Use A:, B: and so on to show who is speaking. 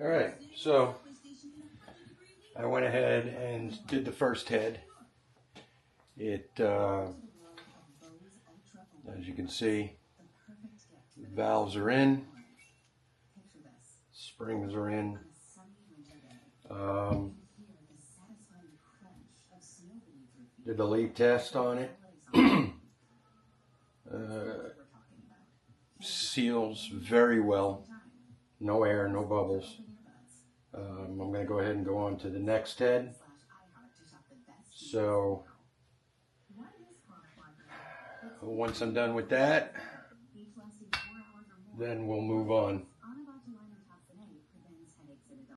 A: All right, so I went ahead and did the first head. It, as you can see, the valves are in, springs are in. Did the leak test on it. Seals very well. No air, no bubbles. I'm going to go ahead and go on to the next head. So once I'm done with that, then we'll move on.